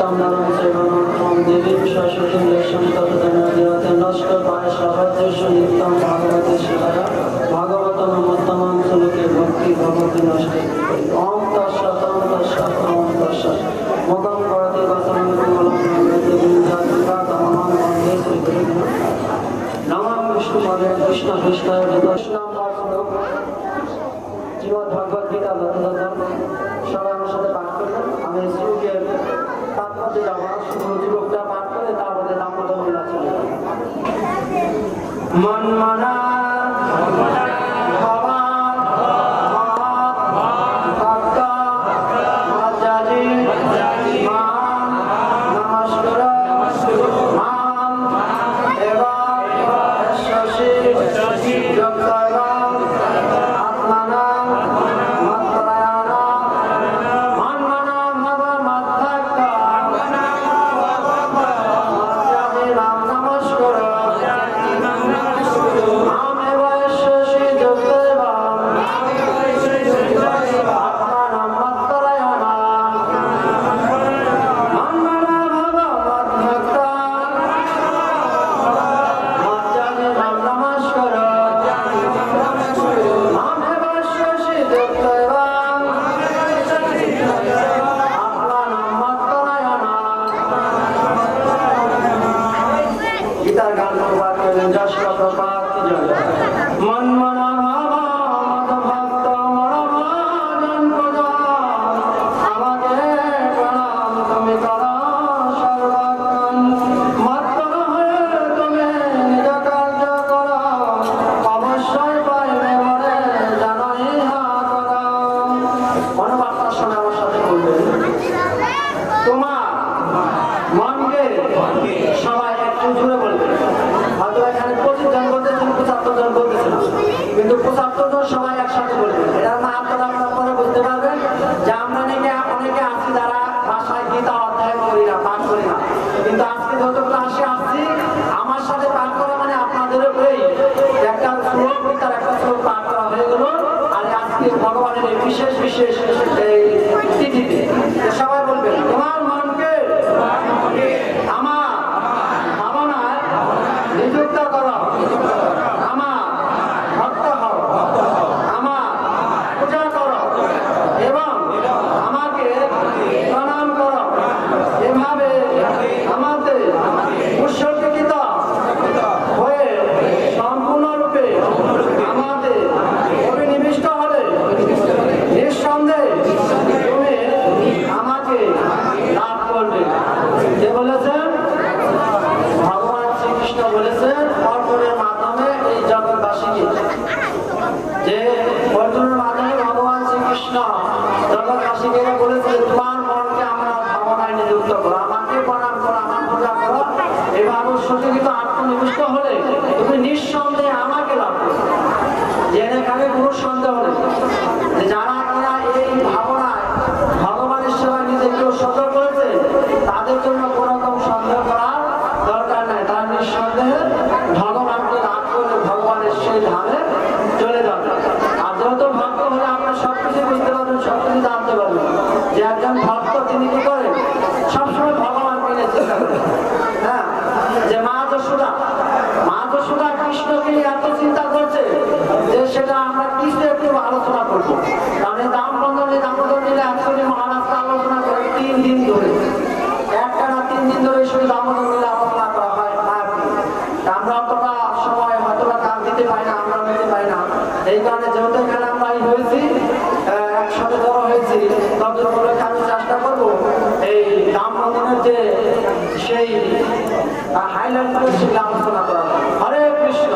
নিত্যম নরম সেবনম দেবীম সরস্বতীম লক্ষ্মীম ততদনদিয়তে নষ্ট পায় সহজস্য নিত্যম ভাগবতে শিবায় ভাগবতম উত্তমম শ্লোকে ভক্তি ভগবতী নষ্টে ওম তৎসৎ ওম তৎসৎ ওম তৎসৎ মুখম করতি বচনং কমলম বিঞ্জাতিকা তমহং বন্দে শ্রীগুরুম নমঃ বিষ্ণুপদে কৃষ্ণ কৃষ্ণায় বিদর্শনম শ্লোক জীবন ভগবত গীতা যথাযথ সবাই আমার সাথে পাঠ করবেন। আমি শ্লোকের তাৎপর্য যাওয়া শুধু যুবকটা পাঠ করে তারপরে দামোদর লীলা চলে মন মনা কিন্তু 75 জন সবাই একসাথে বলবেন। এটা না আপনারা পরে বুঝতে পারবেন যে আমরা অনেকে আছি যারা ভাষায় গীতা অধ্যয়ন করি না, পাঠ করি না, কিন্তু আজকে যত ক্লাসে আসছি আমার সাথে পাঠ করা মানে আপনাদের উপরেই একটা শ্লোক তার একটা শ্লোক পাঠ করা হয়ে গেল। আর আজকে ভগবানের এই বিশেষ বিশেষ এই তিথিতে সবাই বলবেন তোমার মনকে আমার ভাবনায় নিযুক্ত করো, আমার ভক্ত হও, আমার পূজা করো এবং আমাকে প্রণাম করো। এভাবে আমাদের উৎসর্গীকৃত হয়ে সম্পূর্ণরূপে আমাদের অভিনিবিষ্ট হলে নিঃসন্দেহে তুমি আমাকে লাভ করবে। কে বলেছেন? ভগবান শ্রীকৃষ্ণ বলেছেন অর্জুনের মাধ্যমে এই জগৎবাসীকে, যে অর্জুনের মাধ্যমে ভগবান শ্রীকৃষ্ণ জগৎবাসীকে বলেছে তোমার মনকে আমরা ভাবনায় নিযুক্ত করো, আমাকে প্রণাম করো, আমার পূজা করো। এভাবে সঠিক আত্মনিবিষ্ট হলে তুমি নিঃসন্দেহে আমাকে লাভ করো। জেনে খাবে কোনো সন্দেহ নেই যে যারা আপনারা এই ভাবনায় ভগবানের সেবায় নিজেকে উৎসর্গ করেছে তাদের জন্য কোনো রকম সন্দেহ করার দরকার নাই। তারা নিঃসন্দেহে ভগবানকে লাভ করে ভগবানের সেই ধামে চলে যাবে। আর যেহেতু ভক্ত হলে আপনার সবকিছু বুঝতে পারবেন, সবকিছু জানতে পারবেন যে একজন ভক্ত তিনি কি করেন সবসময় ভগবানকে নিয়ে চিন্তা করেন। হ্যাঁ, যে মা যশোদা কৃষ্ণকে নিয়ে এত চিন্তা করছে যে সেটা আমরা কৃষ্ণ একটু আলোচনা করবো। কারণ এই দামোদর লীলা অ্যাকচুয়ালি মহারাজকে আলোচনা করে 3 দিন ধরে, একটানা 3 দিন ধরে শুধু দামোদর লীলা আলোচনা করা হয়। আমরা অতটা সময় হয়তোবা কাজ দিতে পারি না, আমরা নিতে পারি না। এই কারণে যেহেতু এখানে আমরা হয়েছি একসাথে ধরা হয়েছি, ততগুলো আমি চেষ্টা করবো এই দামোদরের যে সেই হাইলাইট করে সেগুলো আলোচনা করা। হরে কৃষ্ণ।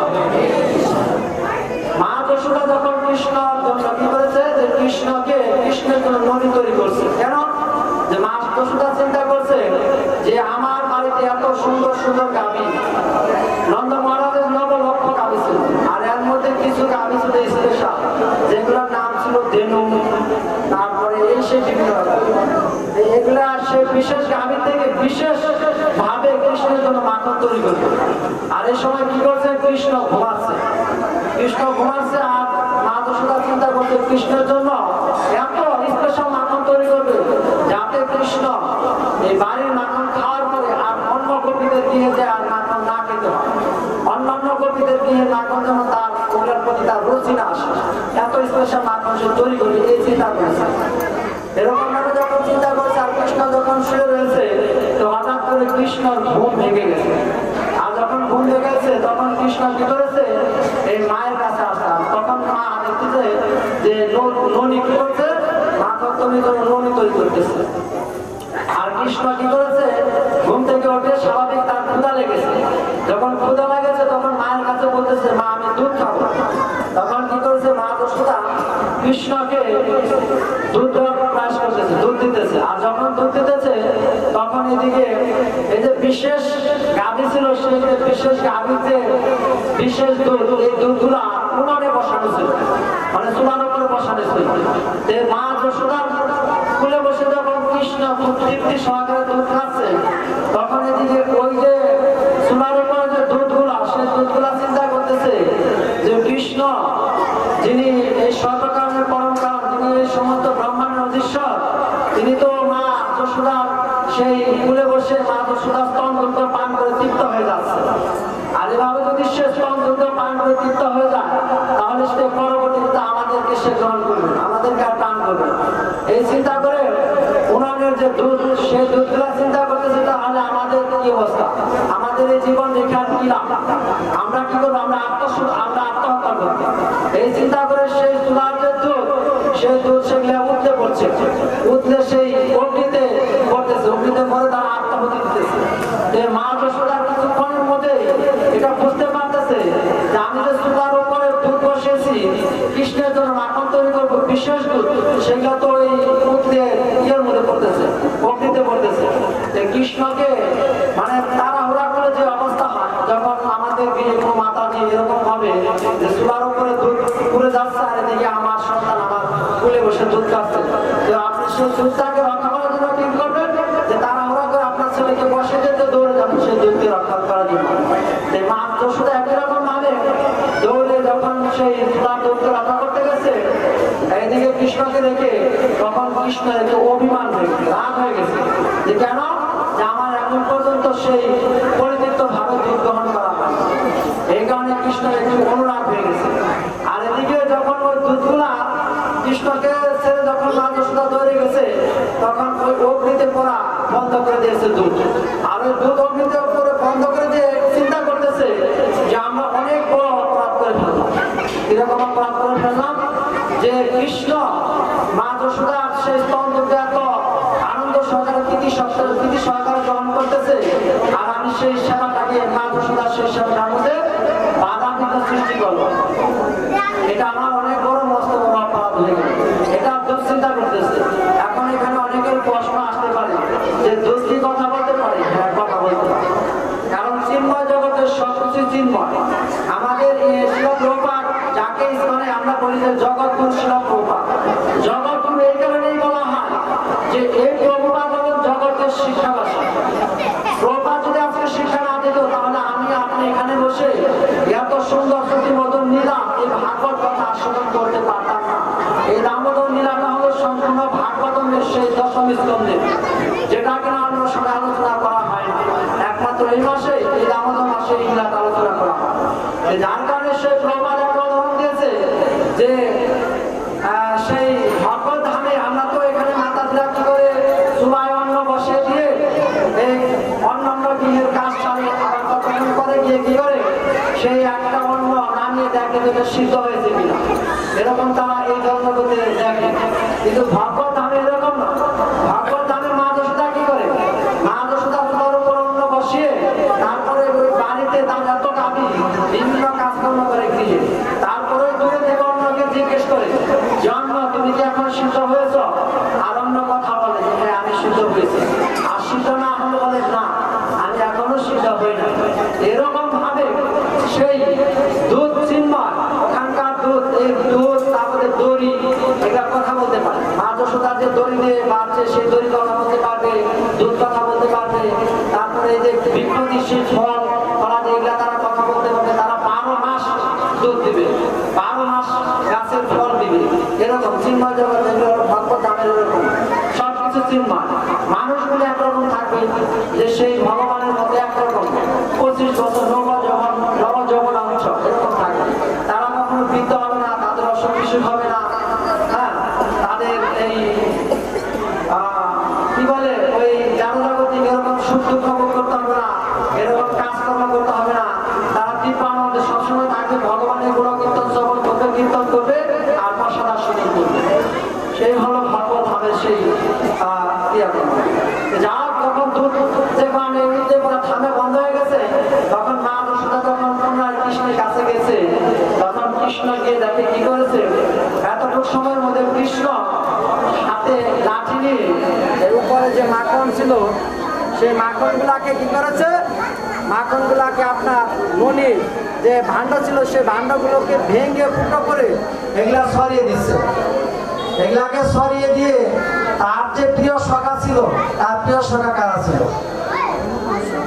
মা যশোদা যখন কৃষ্ণর জন্য কি করেছে যে কৃষ্ণের জন্য নদী তৈরি করছে, কেন? যে মা যশোদা চিন্তা করছে যে আমার বাড়িতে এত সুন্দর সুন্দর গাভী, নন্দ মহারাজের 9 লক্ষ গাভী ছিল, আর এর মধ্যে কিছু গাভী ছিল স্পেশাল যেগুলোর নাম ছিল ধেনু, তারপরে এই সেই বিভিন্ন এগুলা সে বিশেষ গাভী থেকে বিশেষ ভাবে কৃষ্ণের জন্য মাখন তৈরি করবে। আর এই সময় কি করছে? কৃষ্ণ ঘুমাচ্ছে আর মা যশোদা চিন্তা করছে কৃষ্ণের জন্য এত স্পেশাল মাখন তৈরি করবে যাতে কৃষ্ণ এই বাড়ির আসে, এত স্পেশাল মানুষ তৈরি করবে, এই চিন্তা করেছে। এরকম ভাবে যখন চিন্তা করছে আর কৃষ্ণ যখন শুয়ে রয়েছে, তো হঠাৎ করে কৃষ্ণর ঘুম ভেঙে গেছে। আর যখন ঘুম ভেঙে গেছে তখন কৃষ্ণ কি করেছে, এই মায়ের কাছে আসা, তখন মা দেখতেছে যে ননি কি করছে, মা তত্ত্বনি করে ননি তৈরি করতেছে। আর কৃষ্ণ কি করেছে, ঘুম থেকে উঠে স্বাভাবিক তার ক্ষুধা লেগেছে। যখন ক্ষুধা লেগেছে তখন মায়ের কাছে বলতেছে, মা আমি দুধ খাবো। তখন কি করেছে, মা যশোদা কৃষ্ণকে দুধ দেওয়ার প্রয়াস করতেছে, দুধ দিতেছে। আর যখন দুধ দিতেছে তখন এদিকে এই যে বিশেষ গাভী ছিল, সেই যে বিশেষ গাভীর যে বিশেষ দুধ, এই দুধগুলা উনানে বসানো ছিল, মানে চুলার উপরে বসানো ছিল। মা যশোদা স্কুলে বসে যখন কৃষ্ণ খুব তৃপ্তি সহকারে দুধ খাচ্ছে, তখন এদিকে ওই যে চুলার উপরে যে দুধগুলা, সেই দুধগুলা চিন্তা করতেছে যে কৃষ্ণ যিনি এই সর্বকারণের পরম কারণ, যিনি এই সমস্ত ব্রহ্মাণ্ডের অধীশ্বর, তিনি তো মা যশোদার সেই কুলে বসে মা যশোদার স্তন দুধ পান করে তৃপ্ত হয়ে যাচ্ছে। আর এভাবে যদি সে স্তন দুধ পান করে তৃপ্ত হয়ে যায়, তাহলে সে পরবর্তীতে আমাদেরকে সে গ্রহণ করবে, আমাদেরকে আর পান করবে। এই চিন্তা করে উনানের যে দুধ, সেই দুধগুলা চিন্তা করতেছে, তাহলে আমাদের কি অবস্থা, আমাদের এই জীবন রেখে আর কি লাভ, আমরা কি করবো, আমরা আত্মহত্যা করবো। এই চিন্তা করে সেই চুলার যে দুধ, সেই দুধ সেগুলো উঠতে পড়ছে, উঠলে সেই অগ্নিতে পড়তেছে, অগ্নিতে পরে তারা আত্মাহুতি দিতেছে। মা যশোদার কিছুক্ষণের মধ্যে এটা বুঝতে পারতেছে যে আমি যে চুলার উপরে দুধ বসেছি, কৃষ্ণের জন্য মাখন তৈরি করবো বিশেষ দুধ, সেগুলো তো ওই উঠলে ইয়ের মধ্যে পড়তেছে, অগ্নিতে পড়তেছে। কৃষ্ণকে মানে তাড়াহুড়া করে যে অবস্থা হয়, যখন আমাদের বিয়ে কোনো মাতাজি এরকম হবে যে চুলার উপরে দুধ পুড়ে যাচ্ছে, আর এদিকে আমার সন্তান আমার কুলে বসে দুধ খাচ্ছে, তো আপনি সেই দুধটাকে রক্ষা করার জন্য কি করবেন, যে তাড়াহুড়া করে আপনার ছেলেকে বসে যেতে দৌড়ে যাবেন সেই দুধকে রক্ষা করার জন্য। মা যশোদা একই রকম ভাবে দৌড়ে যখন সেই চুলার দুধকে রক্ষা করতে গেছে, এইদিকে কৃষ্ণকে দেখে তখন কৃষ্ণ একটু অভিমান হয়ে গেছে, রাগ হয়ে গেছে, যে কেন, যে আমার এখন পর্যন্ত সেই পরিতৃপ্ত ভাবে দুধ গ্রহণ করা হয়। এই কারণে কৃষ্ণের একটু অনুরাগ হয়ে গেছে। আর এদিকে যখন ওই দুধগুলা কৃষ্ণকে ছেড়ে যখন মা যশোদা দৌড়ে গেছে, তখন ওই অগ্নিতে পড়া বন্ধ করে দিয়েছে দুধ। আর ওই দুধ অগ্নিতে পরে বন্ধ করে দিয়ে চিন্তা করতেছে যে আমরা অনেক বড় অপরাধ করে ফেললাম। কিরকম অপরাধ করে ফেললাম, যে কৃষ্ণ মা যশোদা সেই স্তন দুধে এত আনন্দ সহকারে প্রীতি সহকারে গ্রহণ করতেছে, আর আমি সেই সেবাটাকে মা যশোদা সেই সেবাটার মধ্যে বাধা বিঘ্ন সৃষ্টি করবো, এটা আমার অনেক বড় মস্ত বড় অপরাধ হয়ে গেল। এটা দুশ্চিন্তা করতেছে। এখন এখানে অনেকের প্রশ্ন আসতে পারে যে দোষ কি কথা বলতে পারে? হ্যাঁ, কথা বলতে পারে, কারণ চিন্ময় জগতের সবকিছু চিন্ময়। আমাদের শিল প্রভুপাদ, যাকে ইসলামে আমরা বলি যে জগৎগুরু শিল প্রভুপাদ, জগৎগুরু এই কারণেই বলা হয় যে এই প্রভুপাদ হলেন জগতের শিক্ষাবাসী। প্রভুপাদ যদি আজকে শিক্ষা না দিত, তাহলে আমি আপনি এখানে বসে এত সুন্দর প্রতিমদন নীলা এই ভাগবত কথা আস্বাদন করতে পারতাম না। এই দামোদর নীলাটা হলো সম্পূর্ণ ভাগবতের সেই দশম স্কন্ধে, যেটা কিনা অন্য সময় আলোচনা করা হয় না, একমাত্র এই মাসে, এই দামোদর মাসে এই নীলাটা আলোচনা করা হয়। যার কারণে সেই প্রভুপাদ একটা উদাহরণ দিয়েছে যে সেই ভগবত ধামে আমরা তো এখানে মাতাজিরা কি করে চুলায় অন্ন বসিয়ে দিয়ে এই অন্যান্য গৃহের কাজ চালে, আবার কতক্ষণ পরে গিয়ে কি করে সেই একটা অন্ন নামিয়ে দেখে যেটা সিদ্ধ হয়েছে কিনা, এরকম তারা এই জন্মগতি দেখে। কিন্তু ভগবত ধামে এরকম না। ভগবত ধামে মা যশোদা কি করে, মা যশোদা চুলার উপর অন্ন বসিয়ে তারপরে ওই বাড়িতে তার এত গাভী বিভিন্ন কাজকর্ম করে গৃহে, তারপরে দূরে থেকে অন্যকে জিজ্ঞেস করে জন্ম তুমি কি এখন সিদ্ধ হয়েছ, আর অন্য কথা বলে যে হ্যাঁ আমি সিদ্ধ হয়েছি, আর সিদ্ধ না হলে বলে না আমি এখনো সিদ্ধ হই না। এরকম ভাবে সেই দুধ চিন্ময়, ওখানকার দুধ, এই দুধ তারপরে দড়ি, এটা কথা বলতে পারে। মা যশোদা যে দড়ি দিয়ে বাড়ছে, সেই দড়ি কথা বলতে পারবে, দুধ কথা বলতে পারবে। তারপরে এই যে বিপ্রতিশীল ফল ফলা, যেগুলা তারা কথা বলতে পারবে। তারা 12 মাস দুধ দিবে, 12 মাস গাছের ফল দিবে। এরকম চিন্ময় জগৎ, এগুলো ভগবত ধামের এরকম সবকিছু চিন্ময়। মানুষগুলো একরকম থাকবে, যে সেই ভগবানের মধ্যে একরকম 25 বছর নব যৌবন অংশ এরকম থাকবে। তারা কখনো বৃদ্ধ হবে না, তাদের সুখ দুঃখ ভোগ করতে হবে না, এরকম কাজকর্ম করতে হবে না। তারা দিব্য আনন্দে সবসময় থাকবে, ভগবানের গুণকীর্তন শ্রবণ করবে, কীর্তন করবে আর প্রসাদ আসনে করবে। সেই হলো ভগবত ভাবের সেই ক্রিয়াকর্ম। যা যখন দুধ যেখানে থামে বন্ধ হয়ে গেছে, তখন মা যশোদা যখন পুনরায় কৃষ্ণের কাছে গেছে, তখন কৃষ্ণ গিয়ে দেখে কি করেছে, এতটুকু সময়ের মধ্যে কৃষ্ণ হাতে লাঠি নিয়ে এর উপরে যে মাখন ছিল সেই মাখনগুলাকে কি করেছে, মাখনগুলাকে আপনার মণি যে ভাণ্ড ছিল সেই ভাণ্ডগুলোকে ভেঙে ফুটো করে এগুলা সরিয়ে দিচ্ছে। এগুলাকে সরিয়ে দিয়ে তার যে প্রিয় সখা ছিল, তার প্রিয় সখা কারা ছিল?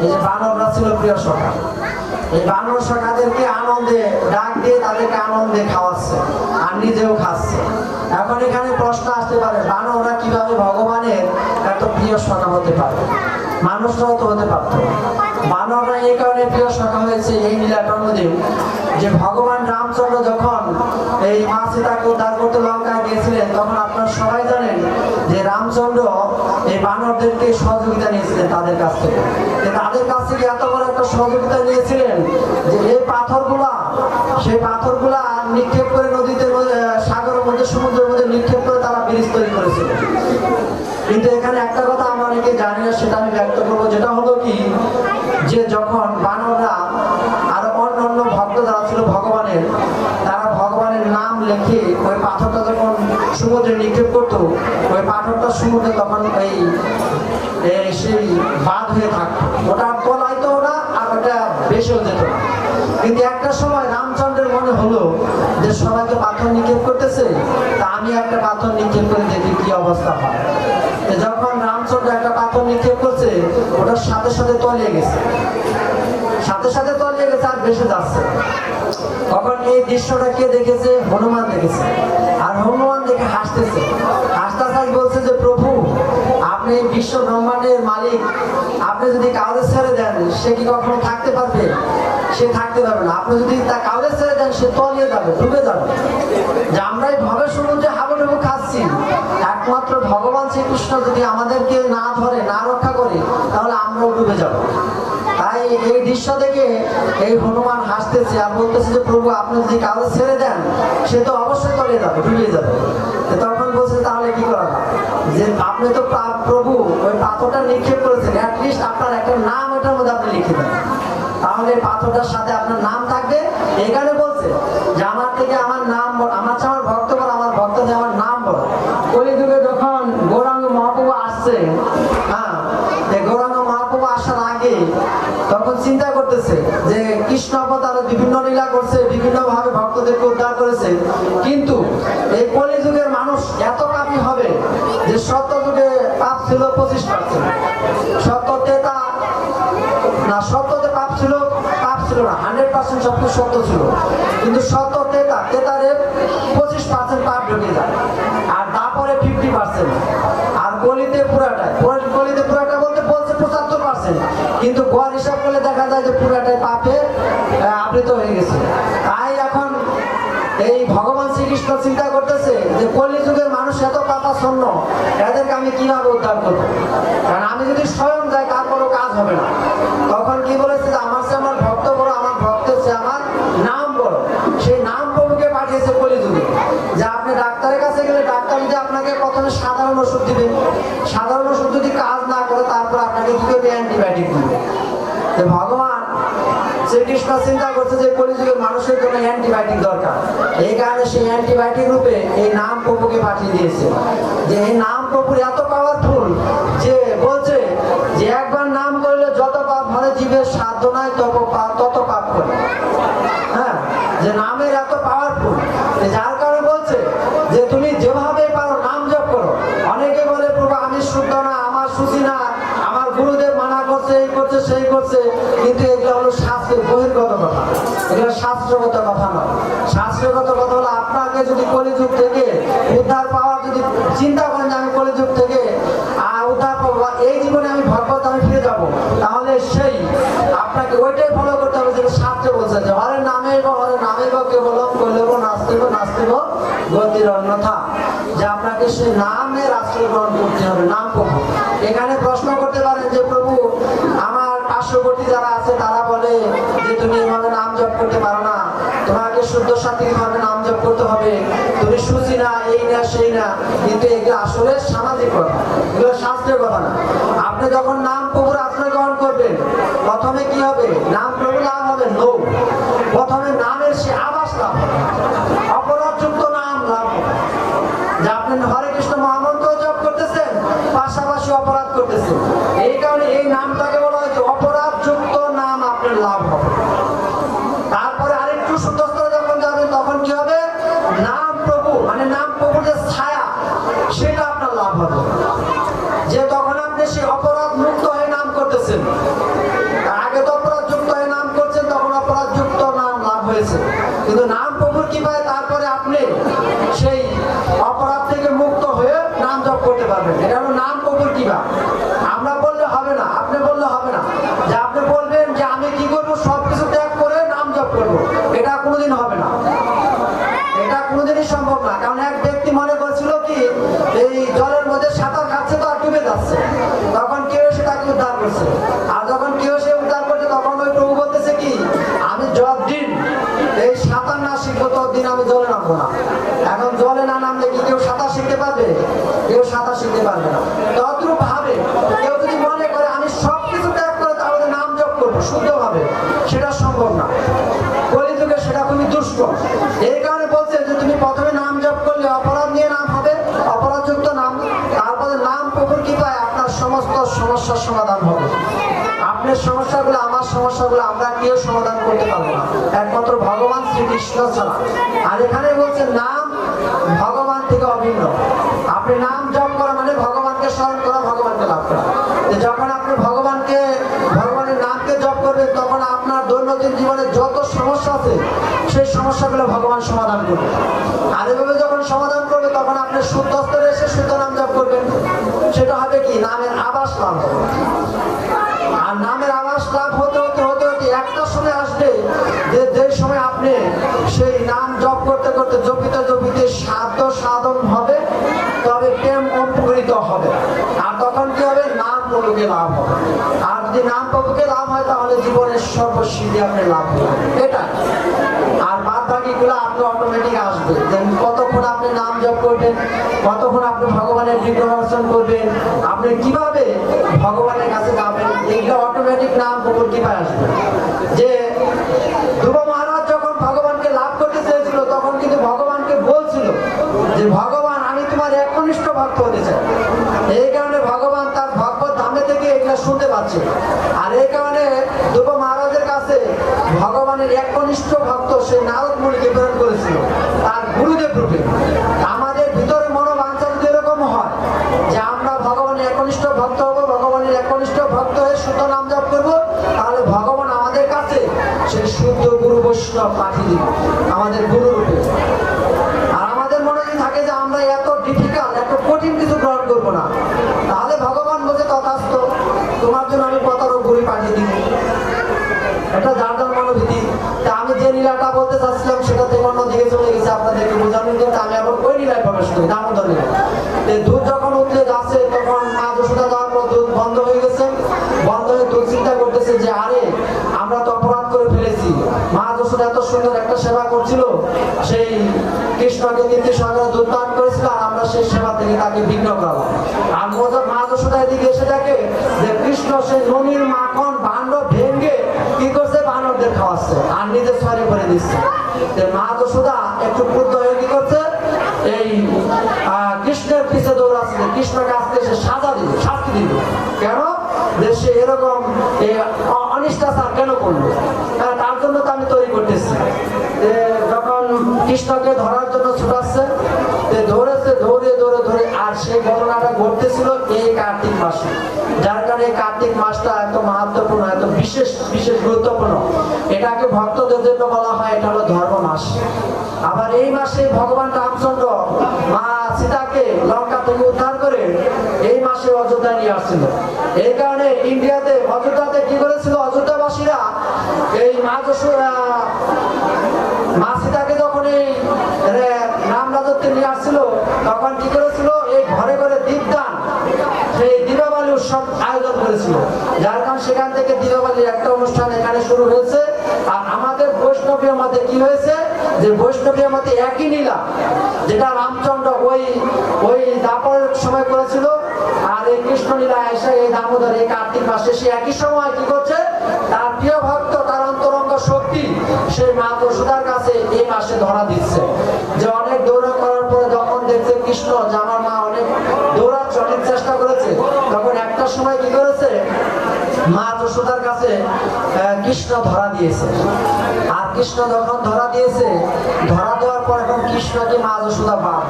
এই যে বানররা ছিল প্রিয় সখা। এই বানর সখাদেরকে আনন্দে ডাক দিয়ে তাদেরকে আনন্দে খাওয়াচ্ছে আর নিজেও খাচ্ছে। এখন এখানে প্রশ্ন আসতে পারে, বানররা কিভাবে ভগবানের এত প্রিয় সখা হতে পারে? মানুষরাও তো হতে পারত। বানররা এই কারণে প্রিয় সখা হয়েছে এই লীলাটন্ডদেব, যে ভগবান রামচন্দ্র যখন এই মা সীতাকে উদ্ধার করতে লঙ্কায় গিয়েছিলেন, তখন আপনারা সবাই জানেন যে রামচন্দ্র এই বানরদেরকে সহযোগিতা নিয়েছিলেন তাদের কাছ থেকে। তাদের কাছ থেকে এত বড় একটা সহযোগিতা নিয়েছিলেন যে এই পাথরগুলা, সেই পাথরগুলা নিক্ষেপ করে নদীতে, সাগরের মধ্যে, সমুদ্রের মধ্যে নিক্ষেপ করে তারা ব্রিজ তৈরি করেছিলেন। কিন্তু এখানে একটা কথা আমরা অনেকে জানি না, সেটা আমি ব্যক্ত করবো। যেটা হলো কি, যে যখন বানররা আরো অন্য ভক্ত যারা ছিল ভগবানের, তারা ভগবানের নাম লিখে ওই পাথরটা যখন সমুদ্রে নিক্ষেপ করতো, ওই পাথরটা সমুদ্রে তখন সেই বাঁধ হয়ে থাকতো, ওটা তলাইতো না আর ওটা বেশেও যেত না। কিন্তু একটা সময় রামচন্দ্রের মনে হলো যে সবাইকে পাথর নিক্ষেপ করতেছে, তা আমি একটা পাথর নিক্ষেপ করে দেখি কি অবস্থা হয়। যখন রামচন্দ্র একটা পাথর নিক্ষেপ করছে, ওটার সাথে সাথে তলিয়ে গেছে, সাথে সাথে তলিয়ে গেছে আর ভেসে যাচ্ছে। তখন এই দৃশ্যটা কে দেখেছে? হনুমান দেখেছে। আর হনুমান দেখে হাসতেছে, হাসতে বলছে যে প্রভু, আপনি বিশ্ব ব্রহ্মাণ্ডের মালিক, আপনি যদি কাউকে ছেড়ে দেন সে কি কখনো থাকতে পারবে? সে থাকতে পারবে না। আপনি যদি তা কাউকে ছেড়ে দেন সে তলিয়ে যাবে, ডুবে যাবে। যে আমরা এই ভবের সমুদ্রে হাবুডুবু খাচ্ছি, একমাত্র ভগবান শ্রীকৃষ্ণ যদি আমাদেরকে না ধরে, না রক্ষা করে, তাহলে আমরাও ডুবে যাব। তাই এই দৃশ্য দেখে এই হনুমান হাসতেছে আর বলতেছে যে প্রভু, আপনি যদি কাউকে ছেড়ে দেন সে তো অবশ্যই তলিয়ে যাবে, ডুবে যাবে। তখন বলছে তাহলে কি করা, যে আপনি তো প্রভু ওই পাথরটা নিক্ষেপ করেছেন, অ্যাটলিস্ট আপনার একটা নাম ওটার মধ্যে আপনি লিখে দেন, তাহলে পাথরটার সাথে আপনার নাম থাকবে। এখানে বলছে যে আমার থেকে আমার নাম, আমার চেয়ে আমার ভক্ত বড়, আমার ভক্ত থেকে আমার নাম বড়। কলিযুগে যখন গৌরাঙ্গ মহাপ্রভু আসছে, হ্যাঁ, এই গৌরাঙ্গ মহাপ্রভু আসার আগে তখন চিন্তা করতেছে যে কৃষ্ণ অবতার বিভিন্ন লীলা করছে, বিভিন্ন ভাবে ভক্তদেরকে উদ্ধার করেছে, কিন্তু এই কলিযুগের মানুষ এত পাপী হবে যে সত্যযুগে পাপ ছিল 25%, সত্যতে পাপ ছিল না, 100% সবকিছু সত্য ছিল, কিন্তু সত্য তেতারে 25% পাপ ঢুকে যায়, আর তারপরে 50%, আর গলিতে পুরাটাই বলতে বলছে 75%, কিন্তু গড় হিসাব করলে দেখা যায় যে পুরাটাই পাপে আবৃত হয়ে গেছে। তাই এখন এই ভগবান শ্রীকৃষ্ণ চিন্তা করতেছে যে কলিযুগের মানুষ এত পাপাচ্ছন্ন, এদেরকে আমি কিভাবে উদ্ধার করবো? কারণ আমি যদি স্বয়ং যাই তারপরও কাজ হবে না। তখন কি বলেছে যে আমার চেয়ে আমার ভক্ত বড়, আমার ভক্তের চেয়ে আমার নাম বড়। সেই নাম প্রভুকে পাঠিয়েছে কলিযুগে, যে আপনি ডাক্তারের কাছে গেলে ডাক্তার যদি আপনাকে প্রথমে সাধারণ ওষুধ দিবে, সাধারণ ওষুধ যদি কাজ না করে তারপর আপনাকে কি করবে? অ্যান্টিবায়োটিক দিবে। ভগবান শ্রীকৃষ্ণ চিন্তা করছে যে কলিযুগের মানুষের জন্য অ্যান্টিবায়োটিক দরকার, এই কারণে সেই অ্যান্টিবায়োটিক রূপে এই নাম প্রভুকে পাঠিয়ে দিয়েছে। যে এই নাম প্রভুর এত পাওয়ারফুল যে বলছে যে একবার নাম করলে যত পাপ ভরে, জীবের সাধ্য নাই তত পাপ করে। হ্যাঁ, যে নামের এত পাওয়ারফুল, যার কারণে বলছে যে তুমি যেভাবে পারো নাম জপ করো। অনেকে বলে প্রভু আমি শুদ্ধ না, আমার শুচি না, আমার গুরুদেব মানা করছে, এই করছে সেই করছে, কিন্তু এগুলো হলো শাস্ত্রের বহির্গত কথা, এগুলো শাস্ত্রগত কথা নয়। শাস্ত্রগত কথা হলো আপনাকে যদি কলিযুগ থেকে উদ্ধার পাওয়ার যদি চিন্তা করেন যে আমি কলিযুগ থেকে উদ্ধার পাবো, এই জীবনে আমি ভগবত আমি ফিরে যাবো, তাহলে সেই আপনাকে ওইটাই ফলো করতে হবে যেটা শাস্ত্রে বলছে যে হরে নামে কেবলম কইলেব নাস্তিব গতির অন্যথা, যে আপনাকে সেই নামের আশ্রয় গ্রহণ করতে হবে, নাম প্রভু। এখানে প্রশ্ন করতে পারেন যে প্রভু আমার পার্শ্ববর্তী যারা আছে তারা বলে যে তুমি এভাবে নাম জপ করতে পারো না, তোমাকে শুদ্ধ সাত্বিক ভাবে নাম জপ করতে হবে, তুমি সুচি না, এই না সেই না। কিন্তু এগুলো আসলে সামাজিক কথা, এগুলো শাস্ত্রের কথা না। আপনি যখন নাম প্রভুর আশ্রয় গ্রহণ করবেন, প্রথমে কি হবে? নাম প্রভু লাভ হবে নৌ, প্রথমে নামের সে আবাস লাভ হবে, অপরাধযুক্ত নাম লাভ হবে। যে আপনি হরে কৃষ্ণ মহামন্ত্র জপ করতেছেন, পাশাপাশি অপরাধ করতেছেন, এই কারণে এই নামটাকে বলা হয় যে অপরাধযুক্ত নাম আপনার লাভ হবে। তারপরে আরেকটু সুন্দর যখন যাবেন তখন কি হবে? নাম প্রভু মানে নাম প্রভুর যে ছায়া সেটা আপনার লাভ হবে। যে তখন আপনি সেই অপরাধ মুক্ত হয়ে নাম করতেছেন, আগে তো অপরাধ যুক্ত হয়ে নাম করছেন, তখন অপরাধ যুক্ত নাম লাভ হয়েছে। কিন্তু নাম প্রভুর কি পায়? তারপরে আপনি সেই অপরাধ থেকে মুক্ত হয়ে নাম জপ করতে পারবেন। এটা হলো নাম প্রভুর কিবা। আমরা বললে হবে না, আপনি বললে হবে না যে আপনি বলবেন যে আমি কি করবো, সবকিছু ত্যাগ করে নাম জপ করবো, এটা কোনোদিন হবে না, এটা কোনোদিনই সম্ভব না। কারণ এক ব্যক্তি মনে করছিল কি এই জলের মধ্যে সাঁতার কাটছে তো আর ডুবে যাচ্ছে, তখন কেউ এসে তাকে উদ্ধার করছে। আর যখন কেউ সে উদ্ধার করছে তখন ওই প্রভু বলতেছে কি আমি যতদিন এই সাঁতার না শিখবো ততদিন আমি জলে নামবো না। এখন জলে না নামলে কি কেউ সাঁতার শিখতে পারবে? কেউ সাঁতার শিখতে পারবে না। তদ্রূপ ভাবে কেউ যদি মনে করে আমি সবকিছু ত্যাগ করে তাহলে নাম জপ করবো শুদ্ধভাবে, সেটা সম্ভব না। কলিযুগে সেটা খুবই দুষ্কর। এই কারণে বলছে যে তুমি প্রথমে নাম জপ করলে অপরাধ নিয়ে নাম হবে, অপরাধযুক্ত নাম, তারপরে নাম প্রভুর কৃপায় আপনার সমস্ত সমস্যার সমাধান হবে। আপনার সমস্যাগুলো, আমার সমস্যাগুলো আমরা কেউ সমাধান করতে পারবো না, একমাত্র ভগবান শ্রীকৃষ্ণ ছাড়া। আর এখানে বলছে নাম ভগবান থেকে অভিন্ন। আপনি নাম জপ করা মানে ভগবানকে স্মরণ করা, ভগবানকে লাভ করা। যখন আপনি ভগবানের নামকে জপ করবেন তখন আপনার দৈনন্দিন জীবনে যত সমস্যা আছে সেই সমস্যাগুলো ভগবান সমাধান করবে। আর এভাবে যখন সমাধান করবে তখন আপনি শুদ্ধ স্তরে এসে শুদ্ধ নাম জপ করবেন, সেটা হবে কি নামের আবাস লাভ হবে। আর নামের আবাস লাভ হতে হতে হতে হতে একটা সময় আসবে যে সময় আপনি সেই নাম জপ করতে করতে জপিতে জপিতে সাধ্য সাধন হবে, তবে প্রেম অঙ্কুরিত হবে। আর তখন কি হবে? নাম প্রভুকে লাভ হবে। আর যদি নাম প্রভুকে লাভ হয় তাহলে জীবনের সর্বসিদ্ধি আপনি লাভ করবেন, এটা। আর বাদ বাকিগুলো আপনি অটোমেটিক আসবে। কতক্ষণ আপনি নাম জপ করবেন, কতক্ষণ আপনি ভগবানের বিগ্রহ অর্চন করবেন, আপনি কিভাবে ভগবানের কাছে যাবেন, এইগুলো অটোমেটিক নাম প্রভুর কৃপায় আসবে। যে ধ্রুব মহারাজ যখন ভগবানকে লাভ করতে চেয়েছিল তখন কিন্তু ভগবানকে বলছিল যে ভগবান আমি তোমার একনিষ্ঠ ভক্ত হতে চাই। এই কারণে ভগবান তার ভগবত ধামে থেকে এগুলো শুনতে পাচ্ছে। আর এই কারণে ধ্রুব মহারাজের কাছে ভগবানের একনিষ্ঠ ভক্ত সেই নারদ মুনিকে প্রেরণ করেছিল তার গুরুদেব রূপে। আমাদের ভিতরে মনোবাঞ্ছা যদি এরকম হয় যে আমরা ভগবানের একনিষ্ঠ ভক্ত হবো, ভগবানের একনিষ্ঠ ভক্ত হয়ে শুদ্ধ নাম জপ করবো, তাহলে ভগবান আমাদের কাছে সেই শুদ্ধ গুরু বৈষ্ণব পাঠিয়ে দিবে আমাদের গুরু রূপে। আর আমাদের মনে যদি থাকে যে আমরা এত ডিফিকাল্ট, এত কঠিন কিছু গ্রহণ করবো না, তাহলে ভগবান বলছে তথাস্তু, তোমার জন্য আমি প্রতারক গুরু পাঠিয়ে দিব। এটা যার যার মনোভীতি। তা আমি যে লীলাটা বলতে চাচ্ছিলাম সেটা থেকে অন্যদিকে চলে গেছে আপনাদেরকে বোঝানোর জন্য। আমি আবার ওই লীলায় প্রবেশ করি, দামোদর লীলা। দুধ যখন উঠলে যাচ্ছে তখন মা যশোদা যাওয়ার পর দুধ বন্ধ হয়ে গেছে। বন্ধ হয়ে দুধ চিন্তা করতেছে যে আরে আমরা তো অপরাধ করে ফেলেছি। মা যশোদা এত সুন্দর একটা সেবা করছিল, সেই কৃষ্ণকে তৃপ্তি সহকারে দুধ পান করেছিল, আর আমরা সেই সেবা থেকে তাকে বিঘ্ন করালাম। আর মা যশোদা এদিকে এসে দেখে যে কৃষ্ণ সেই ননির মাখন ভাণ্ড ভেঙে কি করছে, বানরদের খাওয়াচ্ছে আর নিজে সরে করে দিচ্ছে। মা যশোদা একটু ক্রুদ্ধ হয়ে কি করছে, এই কৃষ্ণের পিছে দৌড়াচ্ছে, কৃষ্ণকে আজকে সে সাজা দিবে, শাস্তি দিবে। কেন? যে সে এরকম অনিষ্টাচার কেন করলো, তার জন্য তো আমি তৈরি করতেছি। যখন কৃষ্ণকে ধরার জন্য ছুটাচ্ছে, ধরেছে ধরে ধরে ধরে, আর সেই ঘটনাটা ঘটতেছিল এই কার্তিক মাসে। যার কারণে এই কার্তিক মাসটা এত মাহাত্ম্যপূর্ণ, এত বিশেষ বিশেষ গুরুত্বপূর্ণ। এটাকে ভক্তদের জন্য বলা হয় এটা হলো ধর্ম মাস। আবার এই মাসে ভগবান রামচন্দ্র মা সীতাকে লঙ্কা থেকে উদ্ধার করে এই মাসে অযোধ্যা নিয়ে আসছিল। এই কারণে ইন্ডিয়াতে অযোধ্যাতে কি করেছিল, অযোধ্যাবাসীরা এই মা সীতাকে যখন এই রাম রাজত্বে নিয়ে আসছিল তখন কি করেছিল, এই ঘরে ঘরে দীপদান, সেই দীপাবলি উৎসব আয়োজন করেছিল। বাঙালির একটা অনুষ্ঠান এখানে শুরু হয়েছে। আর আমাদের বৈষ্ণবীয় মতে কি হয়েছে, যে বৈষ্ণবীয় মতে একই লীলা যেটা রামচন্দ্র ওই দাপরের সময় করেছিল, আর এই কৃষ্ণ লীলা এসে এই দামোদর এই কার্তিক মাসে সে একই সময় কি করছে, তার প্রিয় ভক্ত তার অন্তরঙ্গ শক্তি সেই মা যশোদার কাছে এই মাসে ধরা দিচ্ছে। যে অনেক দৌড়া করার পরে যখন দেখছে কৃষ্ণ যে আমার মা অনেক দৌড়াচ্ছে, অনেক চেষ্টা করেছে, তখন একটা সময় কি করেছে, মা যশোদার কাছে কৃষ্ণ ধরা দিয়েছে। আর কৃষ্ণ যখন ধরা দিয়েছে, ধরা দেওয়ার পর এখন কৃষ্ণকে মা যশোদা বাদ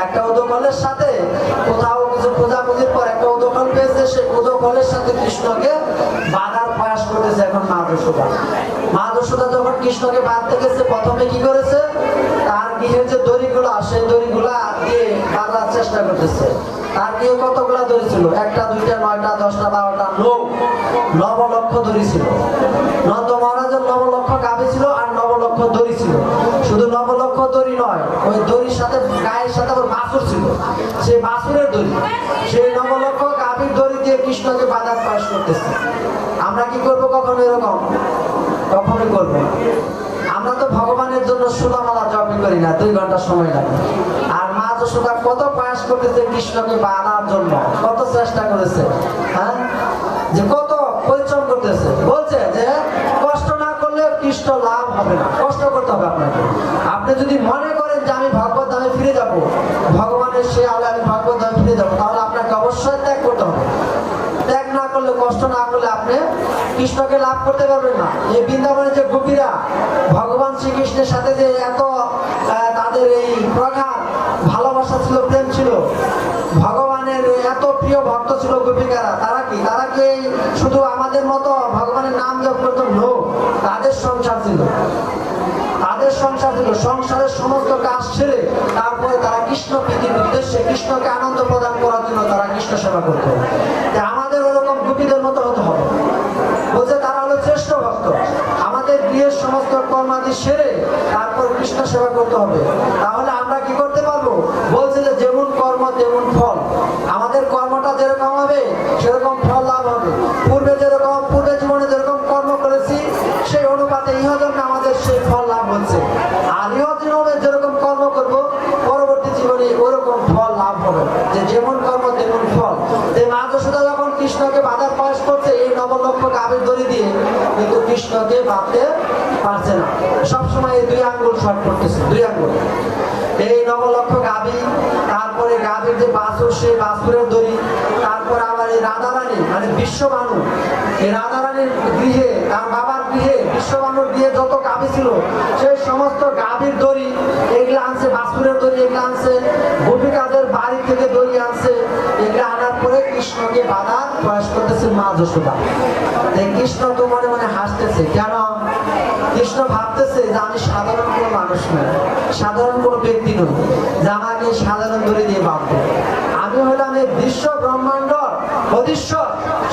একটা উদকলের সাথে কোথাও কিছু খোঁজাখুঁজির পর একটা উদকল পেয়েছে, সেই উদকলের সাথে কৃষ্ণকে বাঁধার প্রয়াস করেছে এখন মা যশোদা। মা যশোদা যখন কৃষ্ণকে বাঁধতে গেছে, প্রথমে কি করেছে, তার গৃহের যে দড়িগুলা সেই দড়িগুলা দিয়ে বাঁধার চেষ্টা করতেছে। তার গৃহে কতগুলা দড়ি ছিল, একটা, দুইটা, 9টা, 10টা, 12টা, 9 লক্ষ দড়ি ছিল। নন্দ মহারাজের 9 লক্ষ গাভী ছিল আর 9 লক্ষ দড়ি ছিল। শুধু 9 লক্ষ দড়ি নয়, ওই দড়ির সাথে গায়ের সাথে ওর বাছুর ছিল, সেই বাছুরের দড়ি, সেই 9 লক্ষ গাভীর দড়ি দিয়ে কৃষ্ণকে বাঁধার প্রয়াস করতেছে। আমরা কি করবো কখনো এরকম? কখনোই করবো না। আমরা তো ভগবানের জন্য সুলামালা জপ করি না, 2 ঘন্টা সময় লাগে। আর মা যশোদা কত প্রয়াস করতেছে কৃষ্ণকে বাঁধার জন্য, কত চেষ্টা করেছে, হ্যাঁ, যে কত পরিশ্রম করতেছে। বলছে যে কষ্ট না করলে কৃষ্ণ লাভ হবে না, কষ্ট করতে হবে আপনাকে। আপনি যদি মনে করেন যে আমি ভগবত ধামে ফিরে যাব, ভগবানের সে আলো আমি ভগবত ধামে ফিরে যাবো, তাহলে আপনাকে অবশ্যই ত্যাগ করতে হবে। ত্যাগ না করলে, কষ্ট না করলে আপনি কৃষ্ণকে লাভ করতে পারবেন না। এই বৃন্দাবনের যে গোপীরা ভগবান শ্রীকৃষ্ণের সাথে যে এত তাদের এই প্রগাঢ় ভালোবাসা ছিল, প্রেম ছিল, ভগবানের এত প্রিয় ভক্ত ছিল গোপিকারা, তারা কি শুধু আমাদের মতো ভগবানের নাম জপ করতো? নো, তাদের সংসার ছিল, তাদের সংসার ছিল। সংসারের সমস্ত কাজ ছেড়ে তারপরে তারা কৃষ্ণ প্রীতির উদ্দেশ্যে কৃষ্ণকে আনন্দ প্রদান করার জন্য তারা কৃষ্ণ সেবা করতো। আমাদের ওরকম গোপীদের মতো হতে হবে। বলছে তারা হলো শ্রেষ্ঠ ভক্ত। আমাদের গৃহের সমস্ত কর্মাদি সেরে তারপর কৃষ্ণ সেবা করতে হবে, তাহলে আমরা কি করতে পারবো? বলছে যে যেমন কর্ম তেমন ফল। আমাদের কর্মটা যেরকম হবে সেরকম ফল লাভ হবে। পূর্বে জীবনে যেরকম কর্ম করেছি সেই অনুপাতে ইহজন্মে আমাদের সেই ফল লাভ হচ্ছে। আর ইহজন্মে যেরকম কর্ম করব, পরবর্তী জীবনে ওরকম ফল লাভ হবে। যে যেমন কর্ম তেমন ফল। মা যশোদা যখন কৃষ্ণকে বাঁধার প্রয়াস করছে এই 9 লক্ষ গাভীর দড়ি দিয়ে, কিন্তু কৃষ্ণকে বাঁধতে পারছে না। সবসময় এই 2 আঙ্গুল শর্ট করতেছে, 2 আঙ্গুল। এই 9 লক্ষ গাভী, তারপরে গাভীর যে বাছুর সেই বাছুরের দড়ি, তারপর আবার এই রাধারানী মানে বিশ্ববানু, এই রাধারানীর গৃহে, তার বাবার গৃহে, বিশ্ববানুর গৃহে যত গাভী ছিল সেই সমস্ত গাভীর দড়ি এগুলো আনছে, বাছুরের দড়ি এগুলো আনছে, গোপিকাদের বাড়ি থেকে দড়ি আনছে। এগুলো আনার পরে কৃষ্ণকে বাঁধার প্রয়াস করতেছে মা যশোদা। কৃষ্ণ তো মনে মনে হাসতেছে। কেন? কৃষ্ণ ভাবতেছে যে আমি সাধারণ কোনো মানুষ নই, সাধারণ কোনো ব্যক্তি নই যে আমাকে সাধারণ দড়ি দিয়ে বাঁধবে। আমি হলাম এই বিশ্ব ব্রহ্মাণ্ড অধীশ্বর,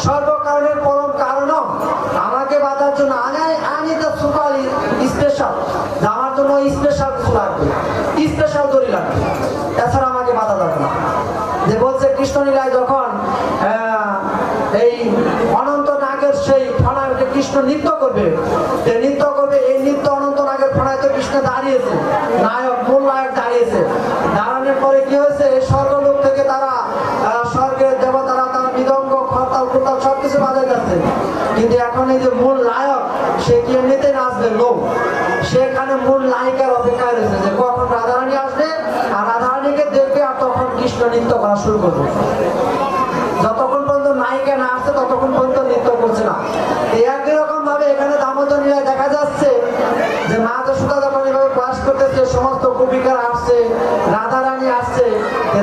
সর্বকারণের পরম কারণ। আমাকে বাঁধার জন্য আমি তো সুপার স্পেশাল, আমার জন্য স্পেশাল কিছু লাগবে, স্পেশাল দড়ি লাগবে, এছাড়া আমাকে বাধা যাবে না। যে বলছে কৃষ্ণ লীলায় যখন এই অনন্ত নাগের সেই ফণায় কৃষ্ণ নৃত্য করবে, এই নৃত্য অনন্ত নাগের ফণায় তো কৃষ্ণ দাঁড়িয়েছে, মূল নায়ক দাঁড়িয়েছে। দাঁড়ানোর পরে কি হয়েছে, স্বর্গলোক থেকে তারা স্বর্গের দেবতারা তারা মৃদঙ্গ, খরতাল, কুরতাল সবকিছু বাজায় যাচ্ছে। কিন্তু এখন এই যে মূল নায়ক সে কি এমনিতে নাচবে? লোক সেখানে মূল নায়িকার অপেক্ষায় রয়েছে যে কখন রাধারানী আসবে আর রাধারানীকে দেখবে, আর তখন কৃষ্ণ নৃত্য করা শুরু করবে। যতক্ষণ পর্যন্ত নায়িকা না আসছে ততক্ষণ পর্যন্ত নৃত্য করছে না। একই রকম ভাবে এখানে দামোদর লীলায় দেখা যাচ্ছে যে মা যশোদা যখন এভাবে প্রয়াস করতেছে, সমস্ত গোপিকারা আসছে, রাধারানী আসছে,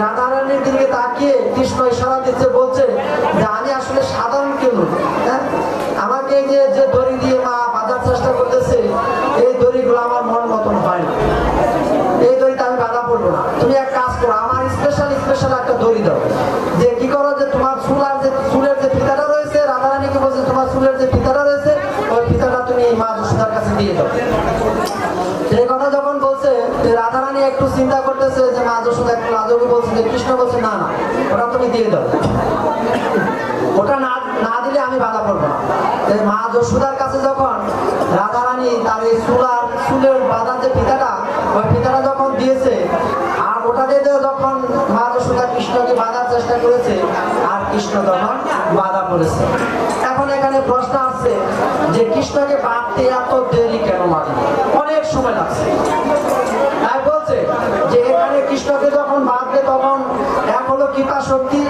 রাধারানীর দিকে তাকিয়ে কৃষ্ণ ইশারা দিচ্ছে, বলছে যে আমি আসলে সাধারণ কেউ নই, হ্যাঁ, আমাকে যে দড়ি দিয়ে মা বাঁধার চেষ্টা করতেছে এই দড়িগুলো আমার মন মতন হয় না, এই দড়িতে আমি বাধা পড়বো না। তুমি এক কাজ করো, আমার স্পেশাল একটা দড়ি দাও। যে কি করো, যে তোমার চুলের যে ফিতাটা রয়েছে, রাধারানীকে বলছে তোমার চুলের যে ফিতাটা রয়েছে ওই ফিতাটা তুমি মা যশোদার কাছে দিয়ে দাও। এই কথা যখন বলছে, রাধারানী একটু চিন্তা করতেছে যে মা যশোদা একটু লাজুকে বলছে, যে কৃষ্ণ বলছে না না, ওটা তুমি দিয়ে দাও, ওটা না দিলে আমি বাধা পড়বে না। মা যশোদার কাছে যখন রাধারানী তার এই চুলের বাঁধার যে ফিতাটা, ওই ফিতাটা যখন দিয়েছে, আর ওটা দিয়ে যখন মা যশোদা কৃষ্ণকে বাঁধার চেষ্টা করেছে, আর কৃষ্ণ তখন বাধা পড়েছে। এখন এখানে প্রশ্ন আসছে যে কৃষ্ণকে বাঁধতে এত দেরি কেন লাগে? অনেক সময় লাগছে। তাই বলছে যে এখানে কৃষ্ণকে যখন বাঁধবে তখন এক হলো কৃপা শক্তি,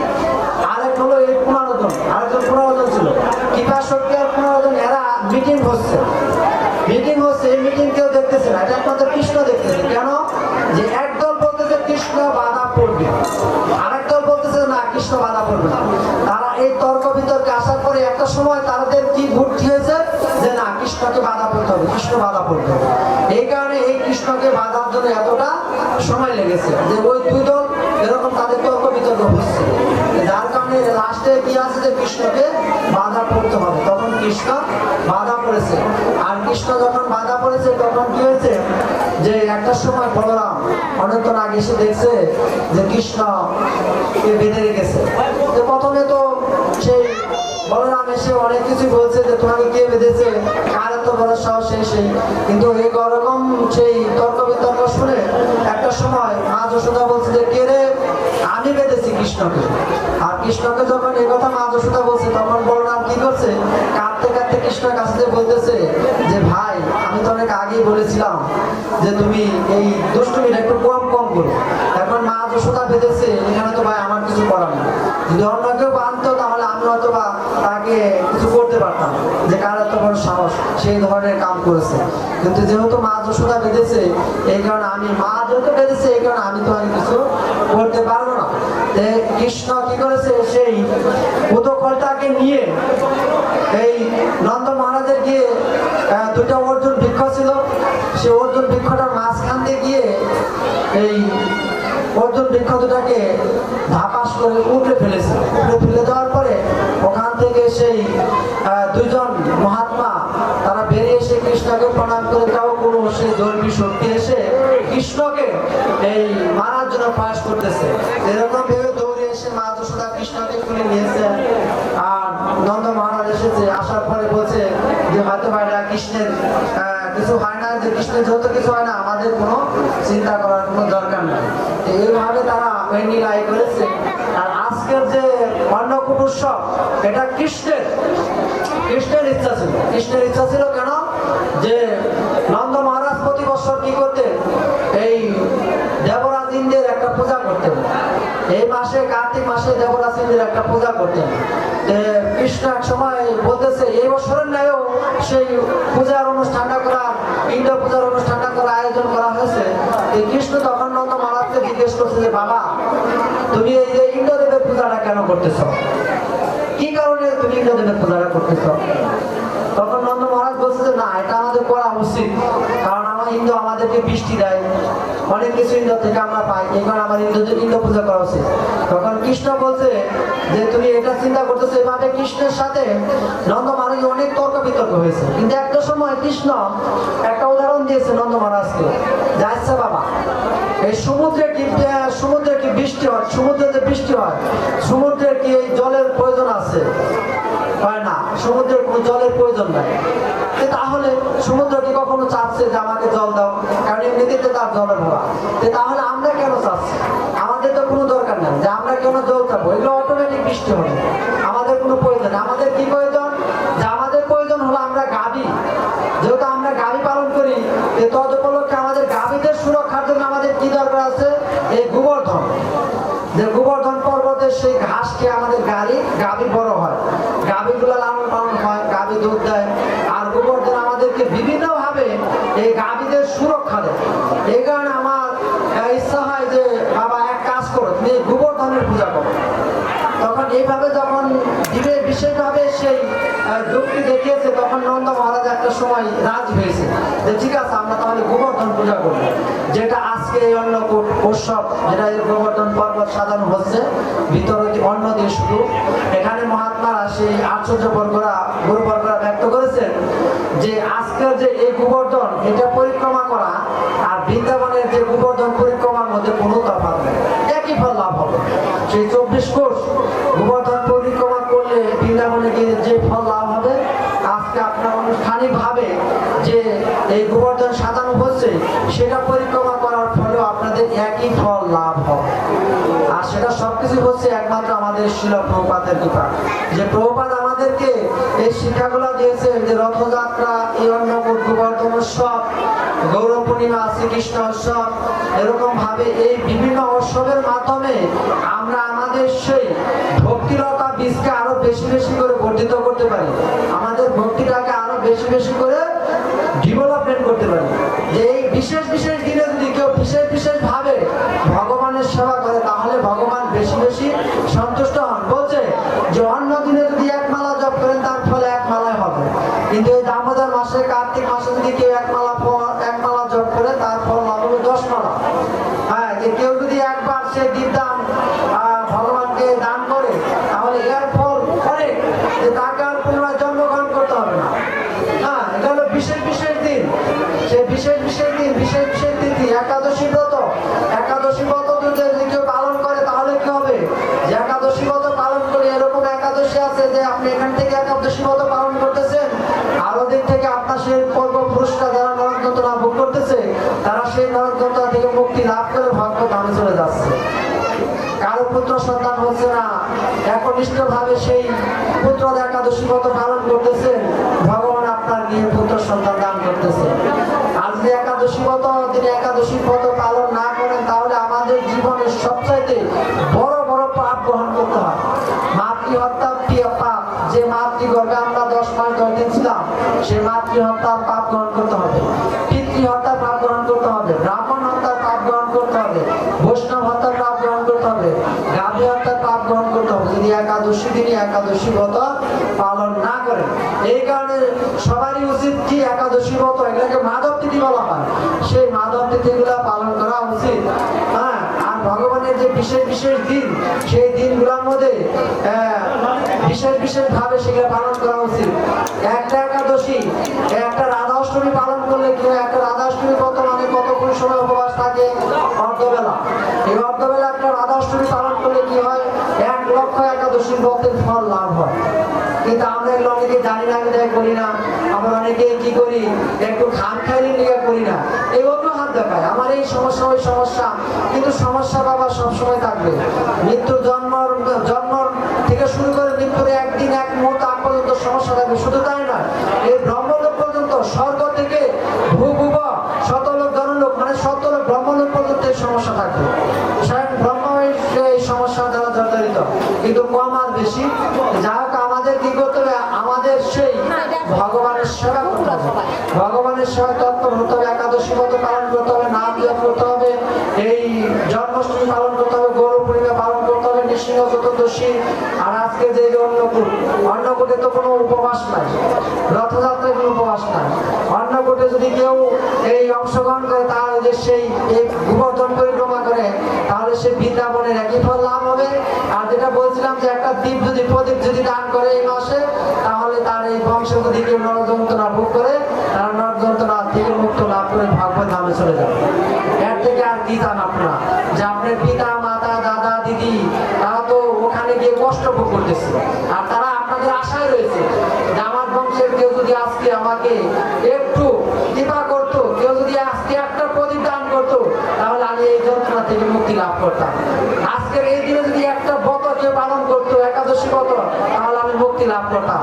আরেক হলো এই 15 জন, আরেকজন 15 জন ছিল। কৃপা শক্তি আর 15 জন এরা মিটিং হচ্ছে, এই মিটিং কেউ দেখতেছে না, এটা একমাত্র কৃষ্ণ দেখতেছে। কেন? যে একদল বলতেছে কৃষ্ণ বাধা পড়বে, আরেক দল বলতেছে না কৃষ্ণ বাধা পড়বে না। তারা এই তর্ক বিতর্কে আসার পরে একটা সময় তাদের কি বুদ্ধি হয়েছে যে না, কৃষ্ণকে বাধা পড়তে হবে, কৃষ্ণ বাধা পড়তে হবে। এই কারণে এই কৃষ্ণকে বাধার জন্য এতটা সময় লেগেছে যে ওই দুই দল এরকম তাদের তর্ক বিতর্ক হচ্ছে, যার কারণে লাস্টে কি আছে যে কৃষ্ণকে বাধা পড়তে হবে। তখন কৃষ্ণ বাধা পড়েছে, আর কৃষ্ণ যখন বাধা পড়েছে তখন কি হয়েছে যে একটা সময় বলরাম অনেকক্ষণ আগে এসে দেখছে যে কৃষ্ণ বেঁধে রেখেছে। প্রথমে তো সেই বলরাম এসে অনেক কিছু বলছে যে তোমাকে কে বেঁধেছে, কার এত বড় সাহস, সেই কিন্তু এই রকম সেই তর্ক বিতর্ক শুনে একটা সময় মা যশোদা বলছে যে কে রে, আমি বেঁধেছি কৃষ্ণকে। আর কৃষ্ণকে যখন এই কথা মা যশোদা বলছে তখন বলরাম কি করছে, কাঁদতে কাঁদতে কৃষ্ণের কাছে বলতেছে যে ভাই, আমি তো অনেক আগেই বলেছিলাম যে তুমি এই দুষ্টুমিটা একটু কম কম করো। এখন মা যশোদা বেঁধেছে, এখানে তো ভাই আমার কিছু করার না। যদি অন্য কেউ বাঁধতো তাহলে আমি হয়তো বা তাকে কিছু করতে পারতাম, যে কার এত বড় সাহস সেই ধরনের কাম করেছে। কিন্তু যেহেতু মা যশোদা বেঁধেছে, এই কারণে আমি, মা যেহেতু বেঁধেছে এই কারণে আমি তো কিছু করতে পারবো না। কৃষ্ণ কি করেছে, সেই উদকলটাকে নিয়ে এই নন্দ মহারাজের গিয়ে দুটো অর্জুন বৃক্ষ ছিল, সে অর্জুন বৃক্ষটার মাঝখান দিয়ে গিয়ে এই অর্জুন বৃক্ষ দুটাকে ধাপাস করে উপড়ে ফেলেছে। উপড়ে ফেলে দেওয়ার পরে ওখান থেকে সেই দুইজন মহাত্মা তারা বেরিয়ে এসে কৃষ্ণকে প্রণাম করে, তাও কোনো সেই ধর্মী শক্তি এসে কৃষ্ণকে এই মারার জন্য প্রয়াস করতেছে। এরকম ভেবে দৌড়ে এসে মা যশোদা কৃষ্ণকে তুলে নিয়েছে। আর নন্দ মহারাজ এসেছে, আসার পরে বলছে যে হয়তো ভাইরা কৃষ্ণের কিছু হয় না, যে কৃষ্ণের যেহেতু কিছু হয় না, আমাদের কোনো চিন্তা করার কোনো দরকার নেই। এইভাবে তারা নীলাই করেছে। আর আজকের যে অন্নকূট উৎসব, এটা কৃষ্ণের ইচ্ছা ছিল। কৃষ্ণের ইচ্ছা ছিল কেন, যে নন্দ মহারাজ প্রতি বছর কি করতেন, এই দেবরাজ ইন্দ্রের একটা পূজা করতেন। এই মাসে, কার্তিক মাসে দেবরাজ ইন্দ্রের একটা পূজা করতেন। কৃষ্ণ এক সময় বলতেছে এই বছরের ন্যায়ও সেই পূজার অনুষ্ঠানটা করা, ইন্দ্র পূজার অনুষ্ঠানটা করার আয়োজন করা হয়েছে। এই কৃষ্ণ তখন নন্দ মহারাজকে জিজ্ঞেস করছে যে বাবা, তুমি এই যে ইন্দ্রদেবের পূজাটা কেন করতেছ, কি কারণে তুমি ইন্দ্রদেবের পূজাটা করতেছ? তখন নন্দ মহারাজ বলছে যে না, এটা আমাদের করা উচিত, কারণ আমার ইন্দ্র আমাদেরকে বৃষ্টি দেয়, অনেক কিছু ইন্দ্র থেকে আমরা পাই, এই কারণে আমার ইন্দ্র পূজা করা উচিত। তখন কৃষ্ণ বলছে যে তুমি এটা চিন্তা করতেছো। এভাবে কৃষ্ণের সাথে নন্দ মহারাজ অনেক তর্ক বিতর্ক হয়েছে। কিন্তু একটা সময় কৃষ্ণ একটা উদাহরণ দিয়েছে নন্দ মহারাজকে, যে আচ্ছা বাবা, এই সমুদ্রে কি বৃষ্টি হয়, সমুদ্রে যে বৃষ্টি হয়, সমুদ্রের কি এই জলের প্রয়োজন আছে? হয় না, সমুদ্রের কোনো জলের প্রয়োজন নাই। তাহলে সমুদ্র কি কখনো চাচ্ছে যে আমাকে জল দাও, কারণ এমনিতে তার জলের ভরা। তাহলে আমরা কেন চাচ্ছি? আমাদের তো কোনো দরকার নেই যে আমরা কেন জল চাবো, এগুলো অটোমেটিক বৃষ্টি হবে, আমাদের কোনো প্রয়োজন। আমাদের কি প্রয়োজন, যে আমাদের প্রয়োজন হলো আমরা গাভী, যেহেতু আমরা গাভী পালন করি, তদ উপলক্ষে আমাদের গাভীদের সুরক্ষার জন্য আমাদের কি দরকার আছে, এই গোবর্ধন। যে গোবর্ধন পর্বতের সেই ঘাস খেয়ে আমাদের গাভী বড় হয়, গাভীগুলো লালন পালন হয়, গাভী দুধ দেয়। আর গোবর্ধন আমাদেরকে বিভিন্ন ভাবে এই গাভীদের সুরক্ষা দেয়। এই কারণে আমার ইচ্ছা হয় যে বাবা এক কাজ করো, তুমি গোবর্ধনের পূজা করো। তখন এইভাবে যখন বিশেষভাবে সেই যুক্তি দেখিয়েছে, তখন নন্দ মহারাজ একটা সময় রাজি হয়েছে যে ঠিক আছে, আমরা তাহলে গোবর্ধন পূজা করবো। যেটা আজকে এই অন্নকূট উৎসব, যেটা এই গোবর্ধন পর্বত সাজানো হচ্ছে, ভিতরে অন্ন দিয়ে শুধু। এখানে মহাত্মারা সেই আশ্চর্য গুরুবর্গরা ব্যক্ত করেছেন যে আজকের যে এই গোবর্ধন, এটা পরিক্রমা করা আর বৃন্দাবনের যে গোবর্ধন পরিক্রমার মধ্যে কোনো তফাৎ নেই, একই ফল লাভ হবে। সেই 24 কোষ গোবর্ধন পরিক্রমা করলে বৃন্দাবনে গিয়ে যে ফল লাভ হবে। আজকে আপনার আনুষ্ঠানিকভাবে যে এই গোবর্ধন সাজানো হচ্ছে সেটা পরিক্রমা করার ফলেও আপনাদের একই ফল লাভ হবে। আর সেটা সবকিছু হচ্ছে একমাত্র আমাদের শিল প্রভুপাদের কৃপা। যে প্রভুপাদ আমাদেরকে এই শিক্ষাগুলো দিয়েছে, যে রথযাত্রা, এই অন্নকূট, গোবর্ধন উৎসব, গৌর পূর্ণিমা, শ্রীকৃষ্ণ উৎসব, এরকম ভাবে এই বিভিন্ন উৎসবের মাধ্যমে আমরা আমাদের সেই ভক্তিলতা বীজকে আরো বেশি বেশি করে বর্ধিত করতে পারি, আমাদের ভক্তিটাকে আরো বেশি বেশি করে ডেভেলপমেন্ট করতে পারি। যে এই বিশেষ বিশেষ দিনে যদি কেউ বিশেষ বিশেষ ভাবে ভগবানের সেবা করে তাহলে ভগবান বেশি বেশি সন্তুষ্ট হন। বলছে যে অন্য দিনে যদি এক মালা জপ করেন তার ফলে এক মালায় হবে, কিন্তু এই দামোদর মাসে, কার্তিক মাসে যদি কেউ এক মালা জপ করে তার ফল হবে 10 মালা। হ্যাঁ, যে কেউ যদি একবার সে দীপদান ভগবানকে দান করে তাহলে এর ফল অনেক, যে তাকে আর পুনরায় জন্মগ্রহণ করতে হবে না। হ্যাঁ, এটা হলো বিশেষ বিশেষ দিন। সে বিশেষ বিশেষ দিন, বিশেষ বিশেষ তিথি, একাদশী ব্রত, একাদশী ব্রত যদি কেউ পালন করে তাহলে কি হবে, যে একাদশী ব্রত পালন করে এরকম একাদশী আছে যে আপনি এখান থেকে একাদশী ব্রত পালন করতেছেন, আরো দিক থেকে আপনার সেই পূর্বপুরুষরা যারা নরক যন্ত্রণা ভোগ করতেছে তারা সেই নরক যন্ত্রণা থেকে মুক্তি লাভ করে ভগবত ধামে চলে যাচ্ছে। কারো পুত্র সন্তান হচ্ছে না, একনিষ্ঠ ভাবে সেই পুত্র একাদশী ব্রত পালন করতেছেন, ভগবান আপনার নিয়ে পুত্র সন্তান দান করতেছে। আজ যে একাদশী ব্রত, তিনি একাদশী ব্রত পালন না করেন তাহলে আমাদের জীবনের সবচাইতে বড় বড় পাপ গ্রহণ করতে হয়। মাতৃহত্যা পাপ, যে মাতৃগর্ভে আমরা 10 মাস 10 দিন ছিলাম, সেই মাতৃহত্যার পাপ গ্রহণ করতে হবে, পিতৃহত্যার পাপ গ্রহণ করতে হবে, ব্রাহ্মণ হত্যার পাপ গ্রহণ করতে হবে, বৈষ্ণব হত্যার পাপ গ্রহণ করতে হবে, গাভী হত্যার পাপ গ্রহণ করতে হবে যদি একাদশী দিনই একাদশী ব্রত পালন না করে। এই কারণে সবারই উচিত কি একাদশী ব্রত, এগুলোকে মাধব তিথি বলা হয়, সেই মাধব তিথিগুলো পালন করা উচিত। হ্যাঁ, আর ভগবানের যে বিশেষ বিশেষ দিন, সেই দিনগুলোর মধ্যে বিশেষ বিশেষ ভাবে সেগুলো পালন করা উচিত। একটা একাদশী, একটা রাধা অষ্টমী পালন করলে কি হয়, একটা রাধা অষ্টমী ব্রত মানে কতক্ষণ সময় উপবাস থাকে, অর্ধবেলা। এই অর্ধবেলা একটা রাধা অষ্টমী পালন করলে কি হয়, 1 লক্ষ একাদশী ব্রতের ফল লাভ হয়। কিন্তু আমরা এগুলো অনেকে জানি না, করি না। আমরা অনেকে কি করি, একটু খান খাইলে নিয়ে করি না, এই অন্য হাত দেখায় আমার এই সমস্যা ওই সমস্যা। কিন্তু সমস্যা বাবা সবসময় থাকবে। মৃত্যুর জন্ম থেকে শুরু করে মৃত্যুর একদিন এক মুহূর্ত আগ পর্যন্ত সমস্যা থাকবে। শুধু তাই নয়, এই ব্রহ্মলোক পর্যন্ত, স্বর্গ থেকে ভূভুব শতলোক জনলোক মানে শতলোক ব্রহ্মলোক পর্যন্ত এই সমস্যা থাকবে। স্বয়ং ব্রহ্ম এই সমস্যা দ্বারা জর্জরিত, কিন্তু কম আর বেশি। যা হোক, আমাদের কি করতে হবে, আমাদের সেই ভগবানের সেবা করতে হবে, ভগবানের সেবা তৎপর হতে হবে, একাদশী ব্রত পালন করতে হবে, নাম জপ করতে হবে, এই জন্মাষ্টমী পালন করতে হবে, গৌর পূর্ণিমা পালন করতে হবে, নৃসিংহ চতুর্দশী। আর আজকে যে অন্নকূট, অন্নকূটে তো কোনো উপবাস নাই, রথযাত্রায় কোনো উপবাস নাই। অন্নকূটে যদি কেউ এই অংশগ্রহণ করে তাহলে যে সেই গোবর্ধন পরিক্রমা করে তাহলে সে বৃন্দাবনের একই ফল লাভ হবে। আর যেটা বলছিলাম যে একটা প্রদীপ যদি দান করে এই মাসে, তাহলে তার এই বংশ যদি কেউ নরক যন্ত্রণা ভোগ করে তারা নরক যন্ত্রণা থেকে মুক্ত লাভ করে ভগবত ধামে চলে যাবে। এর থেকে আর কি চান আপনারা, যে আপনার পিতা মাতা দাদা দিদি তারা তো ওখানে গিয়ে কষ্ট ভোগ করতেছে, আর তারা আপনাদের আশায় রয়েছে যে আমার বংশের কেউ যদি আজকে আমাকে একটু কৃপা করতো, কেউ যদি আজকে একটা প্রদীপ দান করতো তাহলে আমি এই যন্ত্রণা থেকে মুক্তি লাভ করতাম। আজকের এই দিনে যদি একটা ব্রত কেউ পালন করতো, একাদশী ব্রত, তাহলে আমি মুক্তি লাভ করতাম।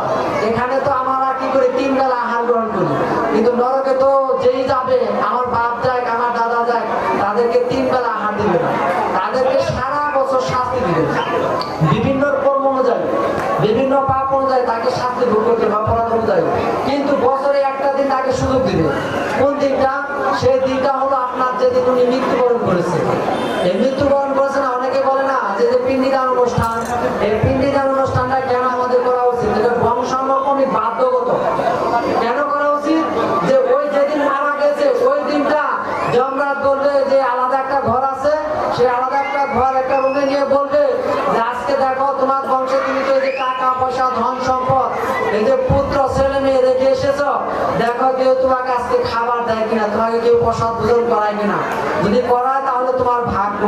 এখানে তো আমরা কি করে 3 বেলা আহার গ্রহণ করি, কিন্তু নরকে তো যেই যাবে, আমার বাপ যাক আমার দাদা যাক, তাদেরকে 3 বেলা আহার দিবে না, তাদেরকে সারা বছর শাস্তি দিবে। বিভিন্ন কর্ম অনুযায়ী, বিভিন্ন পাপ অনুযায়ী তাকে শাস্তি ভোগ করতে হবে, অপরাধ অনুযায়ী। কিন্তু বছরে একটা দিন তাকে সুযোগ দিবে। কোন দিনটা? সেই দিনটা হলো আপনার যেদিন উনি মৃত্যুবরণ করেছে। এই মৃত্যুবরণ করেছে না, অনেকে বলে না যে পিণ্ডিদান অনুষ্ঠান, এই পিণ্ডিদান অনুষ্ঠানটা কেন আমাদের করা উচিত? এটা বংশানুক্রমিক বাধ্যগত। কেন করা উচিত? যে ওই যেদিন মারা গেছে ওই দিনটা যমরাজ বলবে যে আলাদা একটা ঘর আছে, সেই আলাদা একটা ঘর একটা রুমে নিয়ে বলবে যে আজকে দেখো তোমার বংশে তুমি তো এই যে টাকা পয়সা ধন সম্পদ, এই যে পুত্র ছেলে মেয়ে রেখে এসেছ, দেখো কেউ তোমাকে আজকে খাবার দেয় কিনা, তোমাকে কেউ প্রসাদ ভোজন করায় কিনা। যদি করায় তাহলে তোমার ভাগ্য,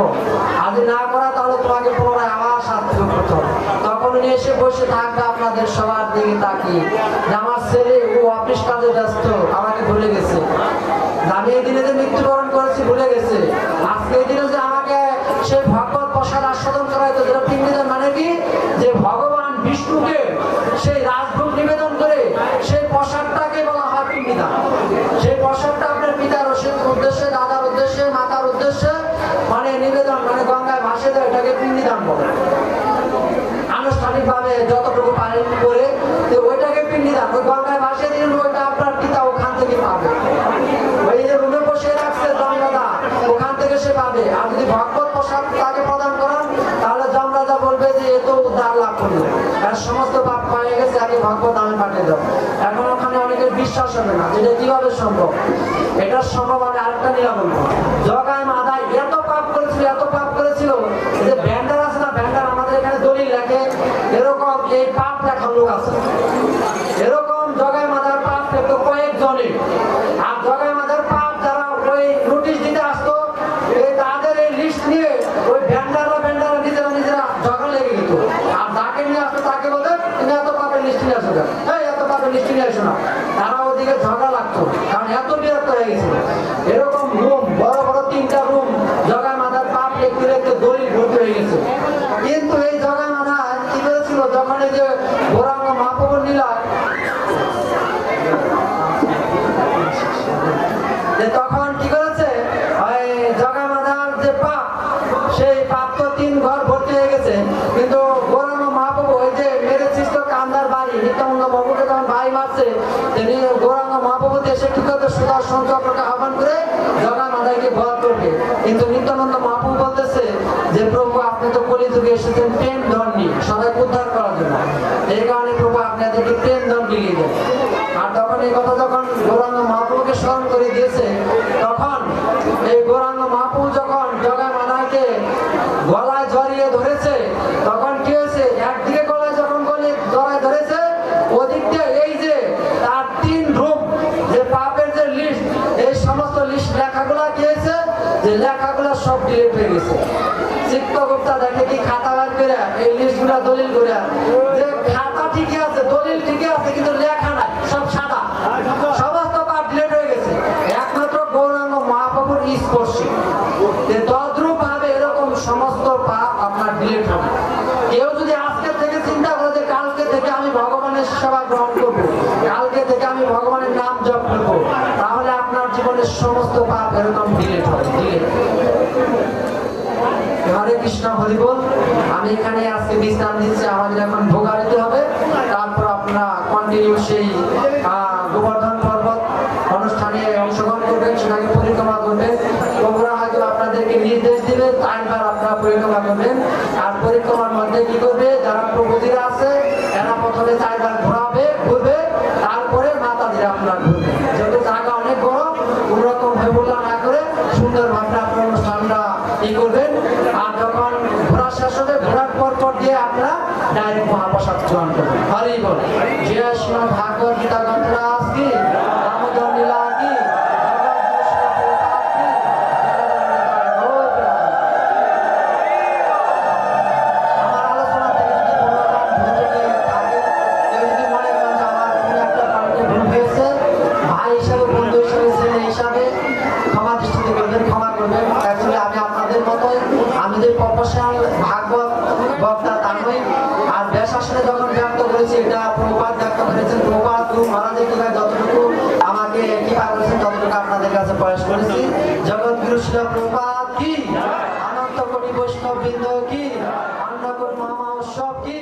আর যদি না করায় তাহলে তোমাকে পুনরায় আবার শাস্তি ভোগ করতে হবে। তখন উনি এসে বসে থাকবে আপনাদের সবার দিকে তাকিয়ে যে আমার ছেলে ও অফিস কাজে ব্যস্ত, আমাকে ভুলে গেছে। আমি এই দিনে যে মৃত্যুবরণ করেছি ভুলে গেছে। আজকে এই দিনে যে আমাকে সেই ভগবত প্রসাদ আস্বাদন করাইতো, যেটা পিণ্ডিদান মানে কি, যে ভগবান বিষ্ণুকে সেই রাজভোগ নিবেদন করে সেই প্রসাদটাকে বলা হয় পিণ্ডিদান। সেই প্রসাদটা আপনার পিতার উদ্দেশ্যে, দাদার উদ্দেশ্যে, মাতার উদ্দেশ্যে মানে নিবেদন, মানে গঙ্গায় ভাসে দেয়, এটাকে পিণ্ডিদান বলে। আনুষ্ঠানিকভাবে যতটুকু পালন করে ওইটাকে পিণ্ডিদান, ওই গঙ্গায় ভাসে দিন, ওইটা আপনার পিতা ওখান থেকে পাবে। ওই যে রুমে বসে রাখছে জমরাজা, ওখান থেকে সে পাবে। আর যদি ভগবত প্রসাদ তাকে প্রদান করেন তাহলে জমরাজা বলবে যে এ তো উদ্ধার লাভ করলো, আর সমস্ত পাপ পায়ে গেছে, আগে ভগবত আমি পাঠিয়ে দাও। এখন ওখানে অনেকের বিশ্বাস হবে না, যেটা কিভাবে সম্ভব। এটা সম্ভব। আমি আরেকটা নিয়ে বলবো, জগায় মাদায় এত পাপ করেছিল, এত পাপ করেছিল যে ব্যান্ডার আছে না, ব্যান্ডার আমাদের এখানে দলিল লেখে, এরকম এই পাপ লেখা লোক আছে। এরকম জগায় মাদার পাপ লেখতো কয়েকজনের। আর জগায় মাদার পাপ যারা ওই নোটিশ দিতে আসতো, তাদের এই লিস্ট নিয়ে ওই ব্যান্ডাররা নিজেরা জগা লেগে যেত। আর যাকে নিয়ে আসতো তাকে বলতে তুমি এত পাপের লিস্ট নিয়ে আসো, এই এত পাপের লিস্ট নিয়ে আসো না। তারা ওদিকে ঝগড়া লাগতো, কারণ এত বিরক্ত হয়ে গেছিল। এরকম রুম, বড় বড় 3টা রুম জগায় মাদার পাপ লিখতে লিখতে দলিল ভর্তি হয়ে গেছে। কিন্তু এই জগায় মাদা কি করেছিল, যখন এই যে গৌরাঙ্গ মহাপ্রভুর লীলা, তখন কি করেছে, ওই জগায় মাদার যে পাপ, সেই পাপ তো 3 ঘর ভর্তি হয়ে গেছে। কিন্তু গৌরাঙ্গ মহাপ্রভু ওই যে মেরেছিস তো কান্দার বাড়ি, নিত্যানন্দ বাবুকে যখন বাড়ি মারছে, তিনি গৌরাঙ্গ মহাপ্রভু এসে কি করতে সুদর্শন চক্রকে আহ্বান করে জগায় মাদাকে বধ করবে। কিন্তু নিত্যানন্দ মহাপ্রভু বলতেছে যে প্রভু আপনি তো কলিযুগে এসেছেন প্রেম ধর্মী, সবাইকে উদ্ধার করার জন্য, এই কারণে প্রভু আপনাদেরকে প্রেম ধর্ম দিয়ে দেন। আর তখন এই কথা যখন গৌরাঙ্গ মহাপ্রভুকে স্মরণ করে দিয়েছে, তখন এই গৌরাঙ্গ মহাপ্রভু যখন জগায় মাদাকে গলায় জড়িয়ে ধরেছে, তখন কি হয়েছে, একদিকে গলায় যখন জড়ায় ধরেছে, ওদিক দিয়ে এই যে তার 3 রূপ যে পাপের যে লিস্ট, এই সমস্ত লিস্ট লেখাগুলা কি হয়েছে, যে লেখাগুলা সব ডিলিট হয়ে গেছে। চিত্তগুপ্তা দেখে কি খাতা বার করে এই লিস্টগুলা দলিল করে, যে খাতা ঠিকই আছে, দলিল ঠিকই আছে, কিন্তু লেখা নাই, সব সাদা, সমস্ত পাপ ডিলিট হয়ে গেছে, একমাত্র গৌরাঙ্গ মহাপ্রভুর স্পর্শে। তদ্রূপ ভাবে এরকম সমস্ত পাপ আপনার ডিলিট হবে। কেউ যদি আজকে থেকে চিন্তা করে যে কালকে থেকে আমি ভগবানের সেবা গ্রহণ করবো, কালকে থেকে আমি ভগবানের নাম জপ করবো, তাহলে আপনার জীবনের সমস্ত পাপ এরকম ডিলিট হবে, ডিলিট। হরে কৃষ্ণ, হরি বল। আমি এখানে আজকে বিশ্রাম দিচ্ছি, আমাদের এখন ভোগারিতে হবে, তারপর আপনারা কন্টিনিউ সেই গোবর্ধন পর্বত অনুষ্ঠানে অংশগ্রহণ করবেন, সেটাকে পরিক্রমা করবেন। প্রভুরা হয়তো আপনাদেরকে নির্দেশ দিবে 4বার আপনারা পরিক্রমা করবেন। আর পরিক্রমার মধ্যে কি করবে, যারা প্রভুজিরা আছে এরা প্রথমে 4বার ঘুরবে, তারপরে মাতাজিরা আপনারা ঘুরবেন। যেহেতু জায়গা অনেক বড়, কোনোরকম ভেবুল্লা না করে সুন্দরভাবে আপনার অনুষ্ঠানটা ই করবেন। আর যখন ঘোরা শেষ হবে, ঘোরার পর দিয়ে আপনারা ডাইরেক্ট মহাপ্রসাদ গ্রহণ করবেন। হরি বল। জয় শ্রীমদ্ ভাগবত গীতা গ্রন্থরাজ কি, দামোদর লীলা কি, আমার আলোচনা থেকে যদি কোনো রকম ভুল ত্রুটি থাকে, কেউ যদি মনে করেন যে আমার কোনো একটা কারণে ভুল হয়েছে, ভাই হিসাবে, বন্ধু হিসাবে, ছেলে হিসাবে ক্ষমা দৃষ্টিতে করবেন, ক্ষমা করবেন। অ্যাকচুয়ালি আমি আপনাদের মতোই, আমি যে প্রফেশনাল ভাগবত বক্তা তা নই। আর ব্যাস আসলে যখন ব্যক্ত করেছি, এটা প্রভুপাদ ব্যক্ত করেছেন, প্রভুপাদ গুরু মহারাজের কৃপায় যতটুকু আমাকে কৃপা করেছেন ততটুকু আপনাদের কাছে প্রয়াস করেছি। জগৎগুরু শ্রী প্রভুপাদ কি, অনন্ত কোটি বৈষ্ণব বৃন্দ কি, অন্নকূট মহামহোৎসব কি।